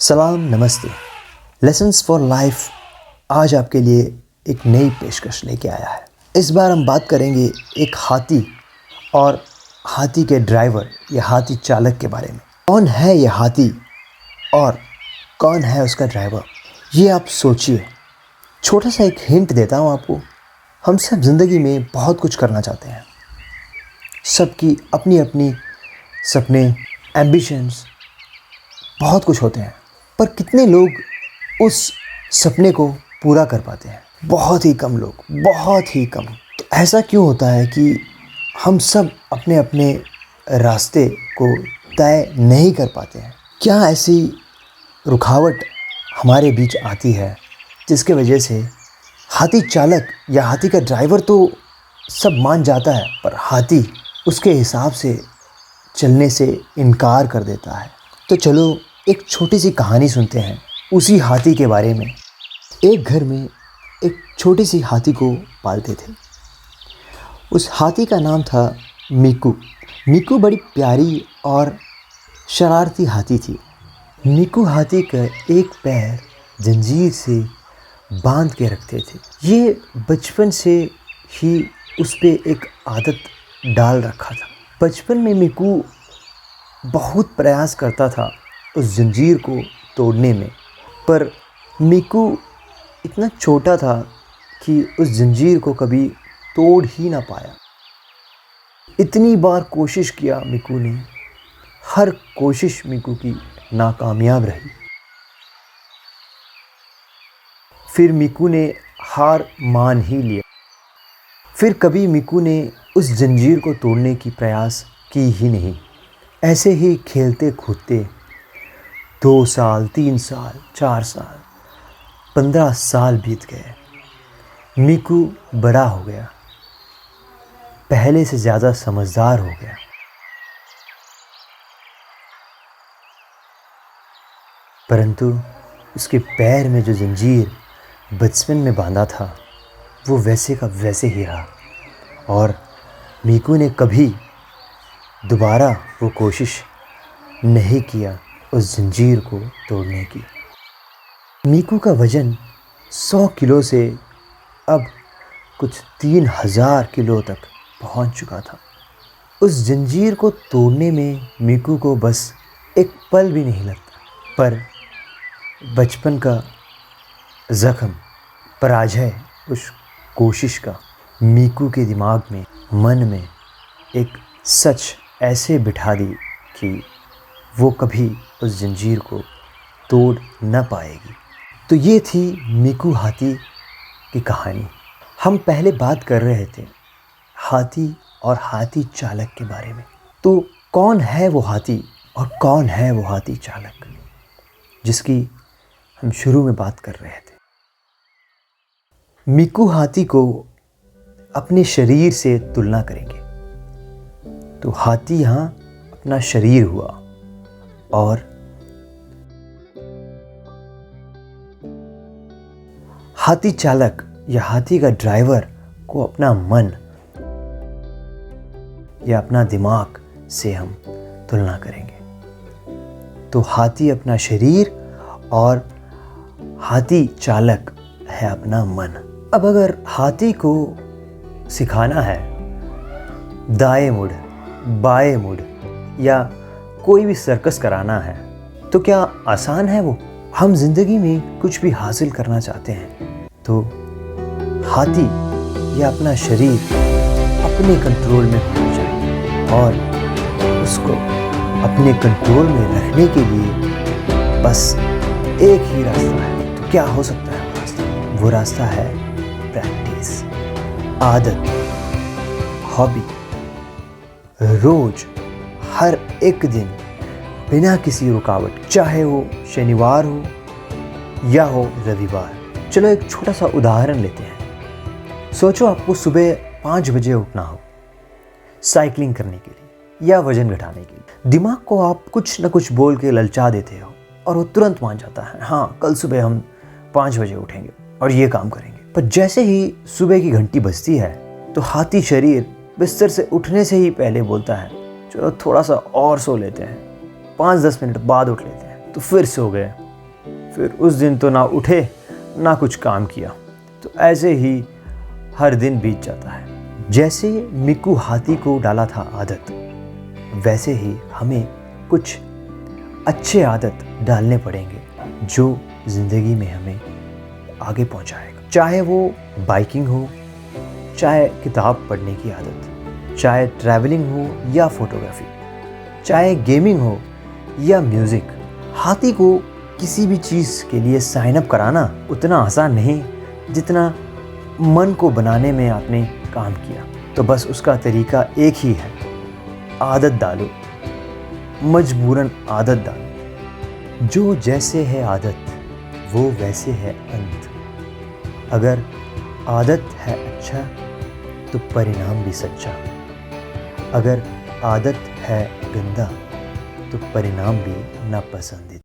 सलाम नमस्ते। Lessons for life आज आपके लिए एक नई पेशकश लेके आया है। इस बार हम बात करेंगे एक हाथी और हाथी के ड्राइवर या हाथी चालक के बारे में। कौन है ये हाथी और कौन है उसका ड्राइवर, ये आप सोचिए। छोटा सा एक हिंट देता हूँ आपको। हम सब ज़िंदगी में बहुत कुछ करना चाहते हैं, सबकी अपनी अपनी सपने, एम्बिशंस बहुत कुछ होते हैं, पर कितने लोग उस सपने को पूरा कर पाते हैं? बहुत ही कम लोग, बहुत ही कम। तो ऐसा क्यों होता है कि हम सब अपने अपने रास्ते को तय नहीं कर पाते हैं? क्या ऐसी रुकावट हमारे बीच आती है जिसके वजह से हाथी चालक या हाथी का ड्राइवर तो सब मान जाता है, पर हाथी उसके हिसाब से चलने से इनकार कर देता है? तो चलो एक छोटी सी कहानी सुनते हैं उसी हाथी के बारे में। एक घर में एक छोटी सी हाथी को पालते थे। उस हाथी का नाम था मीकू। मीकू बड़ी प्यारी और शरारती हाथी थी। मीकू हाथी का एक पैर जंजीर से बांध के रखते थे। ये बचपन से ही उस पे एक आदत डाल रखा था। बचपन में मीकू बहुत प्रयास करता था उस जंजीर को तोड़ने में, पर मीकू इतना छोटा था कि उस जंजीर को कभी तोड़ ही ना पाया। इतनी बार कोशिश किया मीकू ने, हर कोशिश मीकू की नाकामयाब रही। फिर मीकू ने हार मान ही लिया। फिर कभी मीकू ने उस जंजीर को तोड़ने की प्रयास की ही नहीं। ऐसे ही खेलते कूदते 2 साल, 3 साल, 4 साल, 15 साल बीत गए। मीकू बड़ा हो गया, पहले से ज़्यादा समझदार हो गया। परंतु उसके पैर में जो जंजीर बचपन में बांधा था वो वैसे का वैसे ही रहा, और मीकू ने कभी दोबारा वो कोशिश नहीं किया उस जंजीर को तोड़ने की। मीकू का वज़न 100 किलो से अब कुछ 3000 किलो तक पहुंच चुका था। उस जंजीर को तोड़ने में मीकू को बस एक पल भी नहीं लगता, पर बचपन का ज़ख्म, पराजय उस कोशिश का मीकू के दिमाग में, मन में एक सच ऐसे बिठा दी कि वो कभी उस जंजीर को तोड़ न पाएगी। तो ये थी मीकू हाथी की कहानी। हम पहले बात कर रहे थे हाथी और हाथी चालक के बारे में। तो कौन है वो हाथी और कौन है वो हाथी चालक जिसकी हम शुरू में बात कर रहे थे? मीकू हाथी को अपने शरीर से तुलना करेंगे तो हाथी यहाँ अपना शरीर हुआ, और हाथी चालक या हाथी का ड्राइवर को अपना मन या अपना दिमाग से हम तुलना करेंगे। तो हाथी अपना शरीर और हाथी चालक है अपना मन। अब अगर हाथी को सिखाना है दाएं मुड़, बाएं मुड़ या कोई भी सर्कस कराना है तो क्या आसान है वो? हम जिंदगी में कुछ भी हासिल करना चाहते हैं तो हाथी या अपना शरीर अपने कंट्रोल में होना चाहिए, और उसको अपने कंट्रोल में रखने के लिए बस एक ही रास्ता है। तो क्या हो सकता है वो रास्ता? वो रास्ता है प्रैक्टिस, आदत, हॉबी। रोज हर एक दिन बिना किसी रुकावट, चाहे वो शनिवार हो या हो रविवार। चलो एक छोटा सा उदाहरण लेते हैं। सोचो आपको सुबह 5 बजे उठना हो साइकिलिंग करने के लिए या वजन घटाने के लिए। दिमाग को आप कुछ न कुछ बोल के ललचा देते हो और वो तुरंत मान जाता है, हाँ कल सुबह हम 5 बजे उठेंगे और ये काम करेंगे। पर जैसे ही सुबह की घंटी बजती है तो हाथी शरीर बिस्तर से उठने से ही पहले बोलता है चलो थोड़ा सा और सो लेते हैं, 5-10 मिनट बाद उठ लेते हैं। तो फिर सो गए, फिर उस दिन तो ना उठे ना कुछ काम किया। तो ऐसे ही हर दिन बीत जाता है। जैसे मिकू हाथी को डाला था आदत, वैसे ही हमें कुछ अच्छे आदत डालने पड़ेंगे जो ज़िंदगी में हमें आगे पहुंचाएगा। चाहे वो बाइकिंग हो, चाहे किताब पढ़ने की आदत, चाहे ट्रैवलिंग हो या फोटोग्राफी, चाहे गेमिंग हो या म्यूज़िक। हाथी को किसी भी चीज़ के लिए साइन अप कराना उतना आसान नहीं जितना मन को बनाने में आपने काम किया। तो बस उसका तरीका एक ही है, आदत डालो, मजबूरन आदत डालो। जो जैसे है आदत वो वैसे है अंत। अगर आदत है अच्छा तो परिणाम भी सच्चा। अगर आदत है गंदा तो परिणाम भी नापसंदीदा।